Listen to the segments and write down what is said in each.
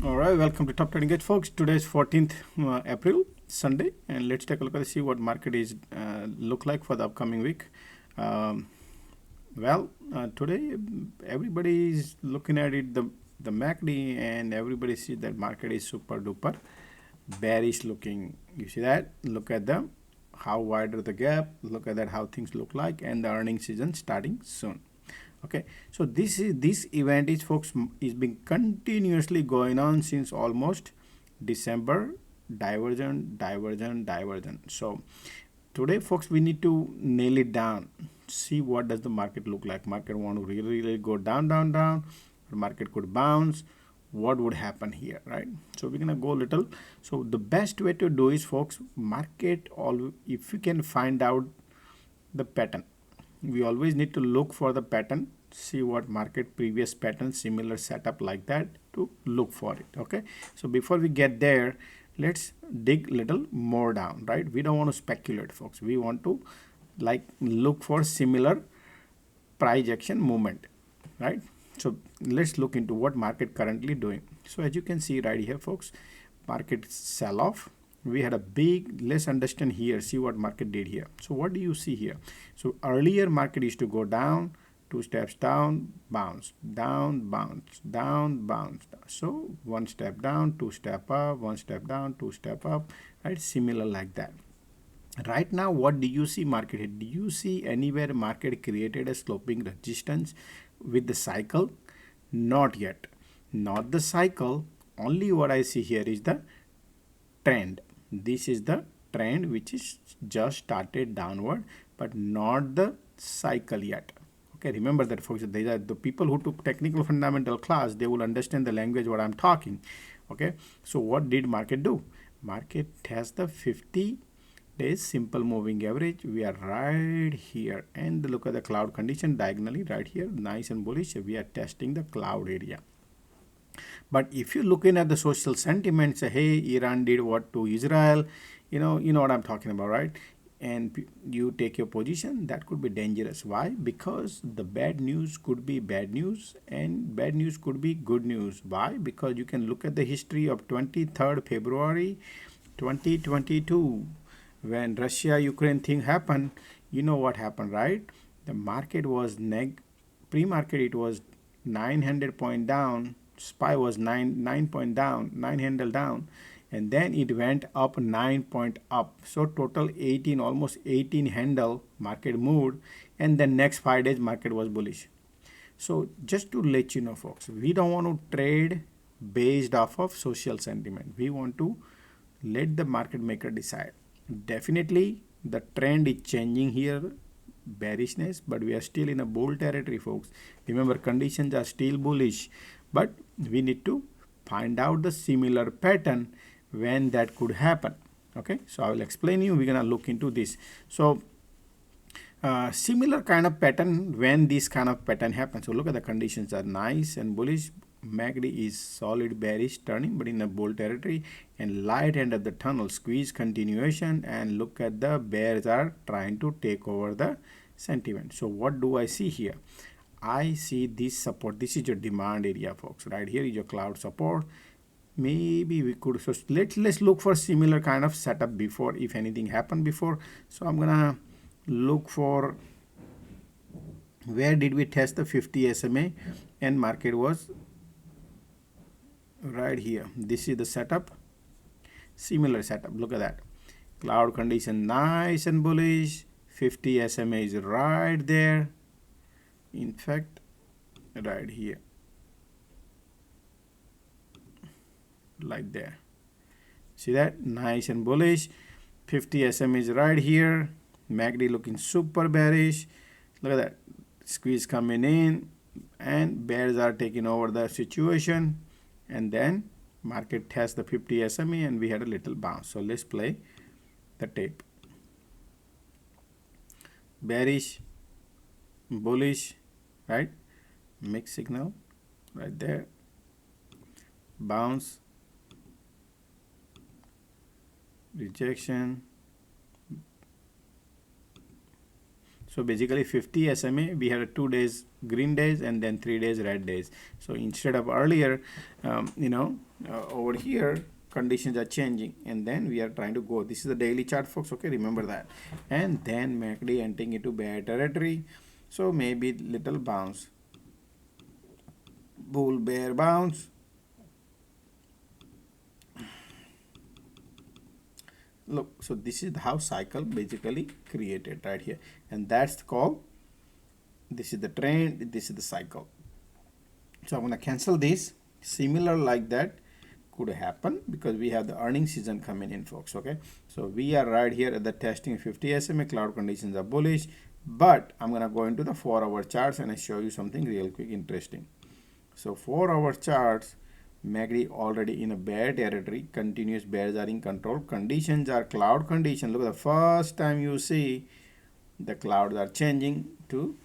All right, welcome to Top Trading Edge, folks. Today is 14th April, Sunday, and let's take a look at see what market is look like for the upcoming week. Today everybody is looking at it the MACD, and everybody sees that market is super duper bearish looking. You see that? Look at the how wide are the gap. Look at that how things look like, and the earnings season starting soon. Okay, so this event is, folks, is been continuously going on since almost December. Divergent. So today, folks, we need to nail it down, see what does the market look like. Market want to really go down. The market could bounce. What would happen here, right? So we're gonna go a little. So the best way to do is, folks, market all, if you can find out the pattern, we always need to look for the pattern, see what market previous pattern, similar setup like that, to look for it. Okay, so before we get there, let's dig little more down, right? We don't want to speculate, folks. We want to like look for similar price action movement, right? So let's look into what market currently doing. So as you can see right here, folks, market sell off. We had a big, let's understand here, see what market did here. So what do you see here? So earlier market used to go down, 2 steps down, bounce, down, bounce, down, bounce. So 1 step down, 2 step up, 1 step down, 2 step up, right? Similar like that. Right now, what do you see market hit? Do you see anywhere market created a sloping resistance with the cycle? Not yet. Not the cycle. Only what I see here is the trend. This is the trend which is just started downward, but not the cycle yet. Okay, remember that, folks. These are the people who took technical fundamental class. They will understand the language what I'm talking. Okay, so what did market do? Market has the 50 days simple moving average. We are right here, and look at the cloud condition diagonally right here, nice and bullish. We are testing the cloud area. But if you're looking at the social sentiment, say, hey, Iran did what to Israel, you know what I'm talking about, right? And you take your position, that could be dangerous. Why? Because the bad news could be bad news, and bad news could be good news. Why? Because you can look at the history of 23rd February 2022, when Russia-Ukraine thing happened. You know what happened, right? The market was pre-market, it was 900 point down. SPY was 9 point down, 9 handle down, and then it went up 9 point up. So total 18, almost 18 handle market moved, and the next 5 days market was bullish. So just to let you know, folks, we don't want to trade based off of social sentiment. We want to let the market maker decide. Definitely the trend is changing here, bearishness, but we are still in a bull territory, folks. Remember, conditions are still bullish, but we need to find out the similar pattern when that could happen. Okay, so I will explain you. We're gonna look into this. So similar kind of pattern when this kind of pattern happens. So look at the conditions are nice and bullish. MACD is solid bearish turning, but in a bull territory, and light end of the tunnel squeeze continuation, and look at the bears are trying to take over the sentiment. So what do I see here? I see this support. This is your demand area, folks. Right here is your cloud support. Maybe we could, so let's look for similar kind of setup before, if anything happened before. So I'm gonna look for where did we test the 50 SMA, and market was right here. This is the setup, similar setup. Look at that cloud condition, nice and bullish. 50 SMA is right there. In fact, right here, like there. See that? Nice and bullish. 50 SMA is right here. MACD looking super bearish. Look at that. Squeeze coming in, and bears are taking over the situation. And then market tests the 50 SMA, and we had a little bounce. So let's play the tape. Bearish, bullish, right? Mixed signal right there. Bounce, rejection. So basically 50 SMA, we have 2 days green days and then 3 days red days. So instead of earlier, over here, conditions are changing and then we are trying to go. This is the daily chart, folks. Okay, remember that. And then MACD entering into bear territory. So maybe little bounce, bull bear bounce. Look, so this is how cycle basically created right here, and that's called, this is the trend, this is the cycle. So I'm going to cancel this. Similar like that could happen because we have the earnings season coming in, folks. Okay, so we are right here at the testing 50 SMA. Cloud conditions are bullish, but I'm going to go into the 4-hour charts and I show you something real quick interesting. So 4-hour charts, MACD already in a bear territory, continuous bears are in control. Conditions are cloud condition. Look at the first time you see the clouds are changing to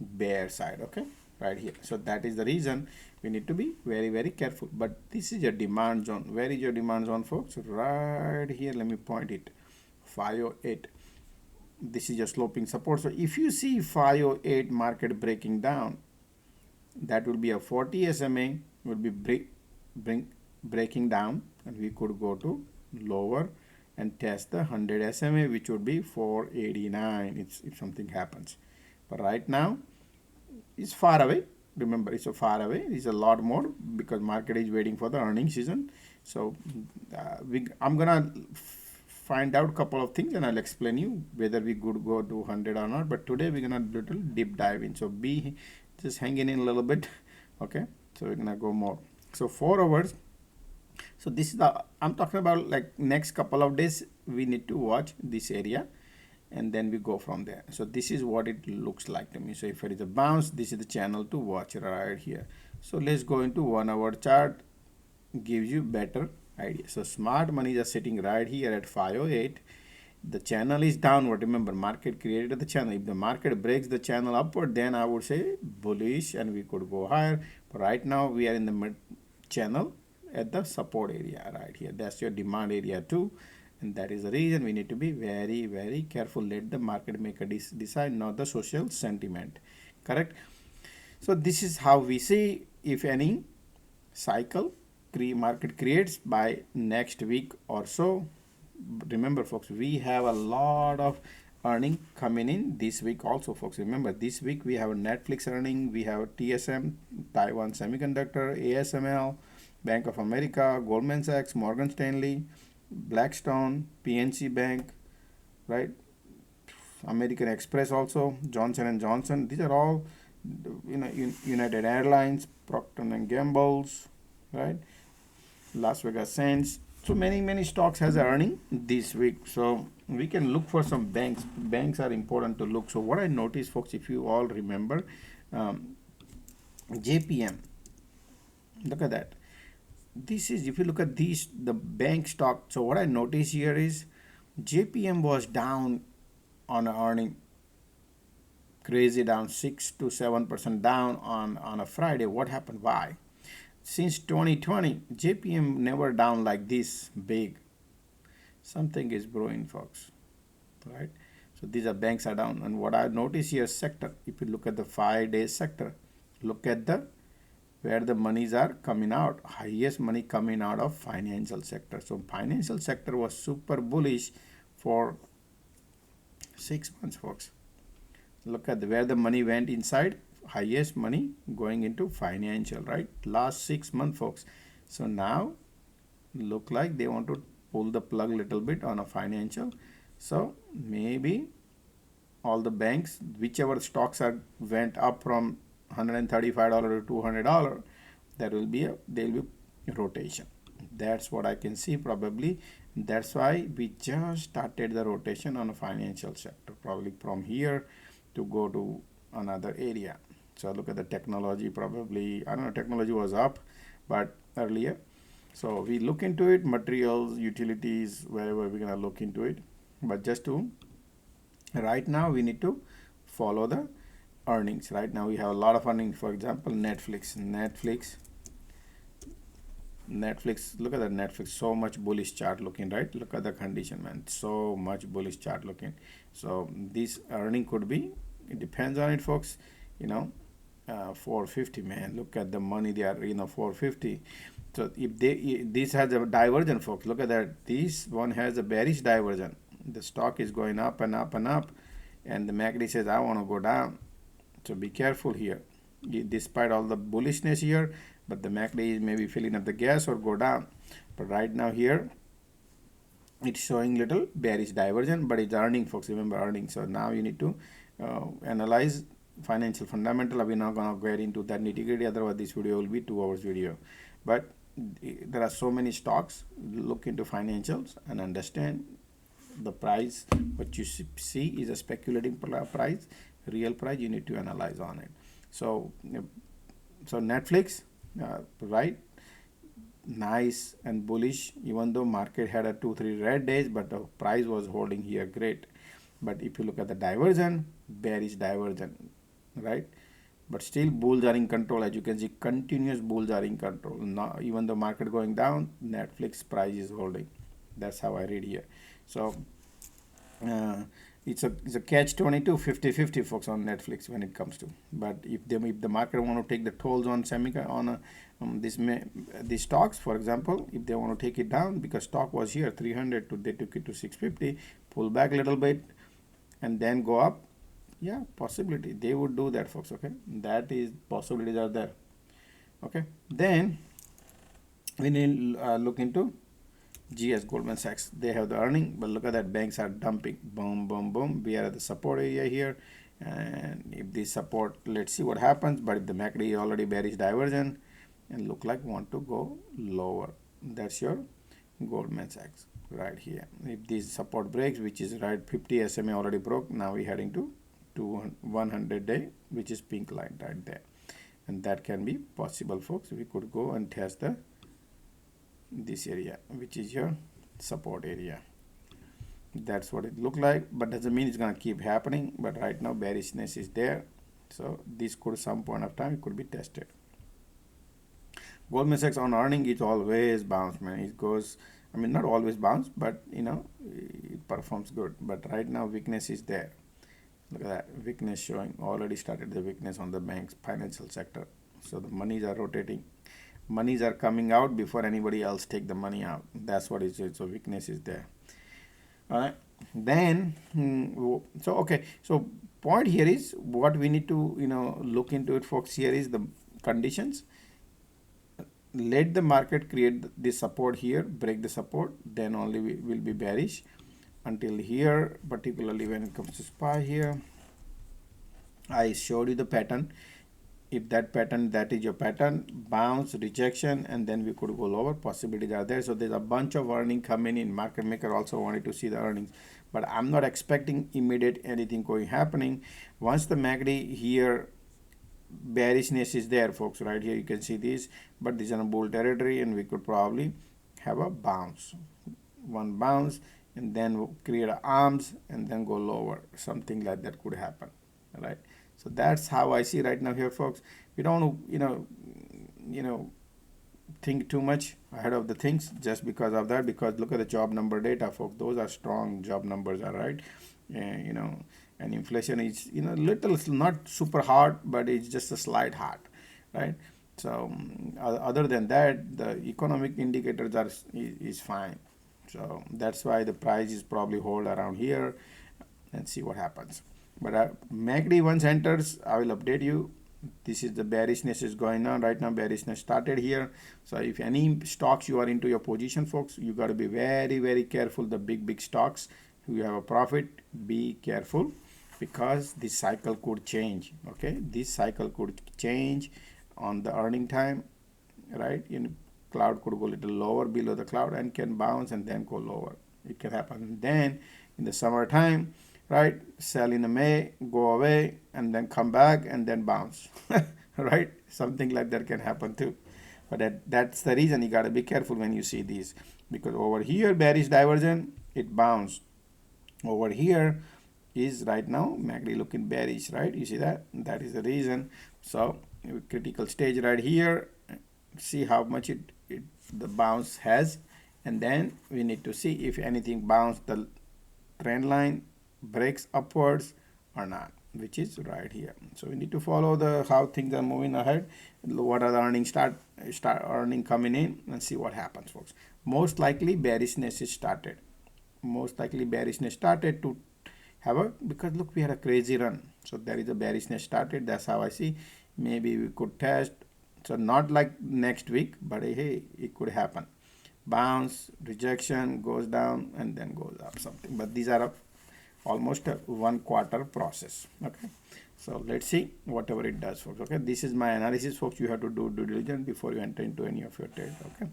bear side. Okay, right here. So that is the reason we need to be very, very careful. But this is your demand zone. Where is your demand zone, folks? Right here. Let me point it. 508. This is your sloping support. So if you see 508 market breaking down, that will be a 40 SMA will be breaking down, and we could go to lower and test the 100 SMA, which would be 489 if something happens. But right now it's far away. Remember, it's so far away. It's a lot more because market is waiting for the earnings season. So I'm gonna find out a couple of things and I'll explain you whether we could go to 100 or not. But today we're gonna little deep dive in. So be just hanging in a little bit. Okay, so we're gonna go more. So 4 hours. So this is the, I'm talking about like next couple of days we need to watch this area and then we go from there. So this is what it looks like to me. So if it is a bounce, this is the channel to watch right here. So let's go into 1-hour chart, gives you better idea. So smart money is sitting right here at 508. The channel is downward. Remember, market created the channel. If the market breaks the channel upward, then I would say bullish and we could go higher. But right now we are in the mid channel at the support area right here. That's your demand area too. And that is the reason we need to be very, very careful. Let the market maker decide, not the social sentiment. Correct? So this is how we see if any cycle market creates by next week or so. Remember, folks, we have a lot of earning coming in this week also, folks. Remember, this week we have a Netflix earning, we have TSM, Taiwan Semiconductor, ASML, Bank of America, Goldman Sachs, Morgan Stanley, Blackstone, PNC Bank, right? American Express also, Johnson & Johnson. These are all, United Airlines, Procter & Gamble's, right? Las Vegas Sands. So many stocks has earning this week. So we can look for some banks. Banks are important to look. So what I noticed, folks, if you all remember, JPM, look at that. This is, if you look at these, the bank stock. So what I noticed here is JPM was down on earning, crazy down, 6 to 7% down on a Friday. What happened? Why? Since 2020, JPM never down like this big. Something is brewing, folks, right? So these are banks are down. And what I notice here, sector, if you look at the 5-day sector, look at the where the monies are coming out. Highest money coming out of financial sector. So financial sector was super bullish for 6 months, folks. Look at where the money went inside. Highest money going into financial, right? Last 6 months, folks. So now look like they want to pull the plug little bit on a financial. So maybe all the banks, whichever stocks are went up from $135 to $200, there will be rotation. That's what I can see probably. That's why we just started the rotation on a financial sector, probably from here to go to another area. So look at the technology, probably, I don't know, technology was up, but earlier. So we look into it, materials, utilities, wherever we're gonna look into it. But just to, right now we need to follow the earnings. Right now we have a lot of earnings. For example, Netflix, look at the Netflix, so much bullish chart looking, right? Look at the condition, man, so much bullish chart looking. So this earning could be It depends on it, folks. 450, man, look at the money they are, 450. So if this has a divergence, folks, look at that. This one has a bearish divergence. The stock is going up and up and up, and the MACD says I want to go down. So be careful here. Despite all the bullishness here, but the MACD is maybe filling up the gas or go down. But right now here, it's showing little bearish divergence, but it's earning, folks. Remember, earning. So now you need to analyze financial fundamental. We're not gonna get into that nitty-gritty, otherwise this video will be 2 hours video. But there are so many stocks. Look into financials and understand the price. What you see is a speculating price. Real price you need to analyze on it. So Netflix, right, nice and bullish, even though market had a 2-3 red days, but the price was holding here great. But if you look at the divergence, bearish divergence, right? But still bulls are in control. As you can see, continuous bulls are in control. Now, even the market going down, Netflix price is holding. That's how I read here. So it's a catch-22, 50-50, folks, on Netflix when it comes to. But if the market want to take the tolls on these stocks, for example, if they want to take it down, because stock was here 300 they took it to 650, pull back a little bit, and then go up. Yeah, possibility they would do that, folks. Okay, that is possibilities are there. Okay, then we need look into GS, Goldman Sachs. They have the earning, but look at that, banks are dumping. Boom, boom, boom. We are at the support area here, and if this support, let's see what happens. But if the MACD is already bearish divergence and look like want to go lower, that's your Goldman Sachs right here. If this support breaks, which is right 50 SMA already broke, now we're heading to 100 day, which is pink line right there, and that can be possible, folks. We could go and test this area, which is your support area. That's what it look like, but doesn't mean it's gonna keep happening. But right now bearishness is there, so this could some point of time it could be tested. Goldman Sachs on earning, it always bounce, man. It goes, I mean, not always bounce, but it performs good. But right now weakness is there. Look at that, weakness showing, already started the weakness on the bank's financial sector. So the monies are rotating. Monies are coming out before anybody else take the money out. That's what it is. So weakness is there. All right. Then, so point here is what we need to, look into it, folks. Here is the conditions. Let the market create this support here, break the support, then only we will be bearish. Until here, particularly when it comes to SPY here, I showed you the pattern. If that pattern, that is your pattern, bounce, rejection, and then we could go lower, possibilities are there. So there's a bunch of earning coming in. Market maker also wanted to see the earnings, but I'm not expecting immediate anything happening. Once the MACD here, bearishness is there, folks, right here you can see this, but this is a bull territory, and we could probably have a bounce, one bounce, and then we'll create arms and then go lower. Something like that could happen, right? So that's how I see right now here, folks. We don't want to, think too much ahead of the things just because of that. Because look at the job number data, folks. Those are strong job numbers, all right. And inflation is, little, not super hard, but it's just a slight hard, right? So other than that, the economic indicators is fine. So that's why the price is probably hold around here and see what happens. But MACD once enters, I will update you. This is the bearishness is going on right now. Bearishness started here. So if any stocks you are into your position, folks, you got to be very, very careful. The big stocks, you have a profit, be careful, because this cycle could change. Okay, this cycle could change on the earning time, right? Cloud could go a little lower below the cloud and can bounce and then go lower. It can happen. Then in the summertime, right, sell in the May, go away, and then come back and then bounce. Right, something like that can happen too. But that's the reason you got to be careful when you see these, because over here bearish divergence, it bounced. Over here is right now MACD looking bearish, right? You see that? That is the reason. So critical stage right here, see how much the bounce has, and then we need to see if anything bounce the trend line, breaks upwards or not. which is right here. So we need to follow the how things are moving ahead, what are the earnings start earning coming in, and see what happens, folks. Most likely bearishness is started. Most likely bearishness started to have a, because look, we had a crazy run, so there is a bearishness started. That's how I see. Maybe we could test, so not like next week, but hey, it could happen. Bounce, rejection, goes down, and then goes up something. But these are almost a 1/4 process. Okay, so let's see whatever it does, folks. Okay, this is my analysis, folks. You have to do due diligence before you enter into any of your trade. Okay,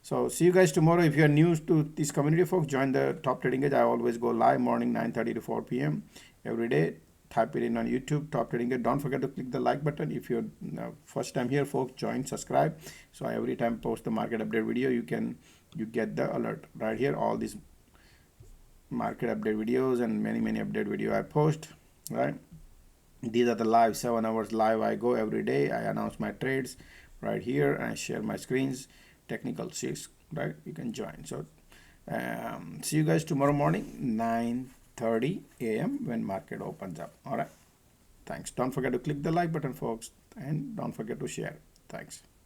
so see you guys tomorrow. If you are new to this community, folks, join the top trading edge. I always go live morning 9:30 to 4 p.m. every day. Type it in on YouTube, top trading edge. Don't forget to click the like button. If you're first time here, folks, join, subscribe. So every time I post the market update video, you get the alert right here. All these market update videos and many update video I post, right? These are the live 7 hours live I go every day. I announce my trades right here and I share my screens, technical sheets, right? You can join. So see you guys tomorrow morning 9:30 a.m. when market opens up. All right, thanks. Don't forget to click the like button, folks, and don't forget to share. Thanks.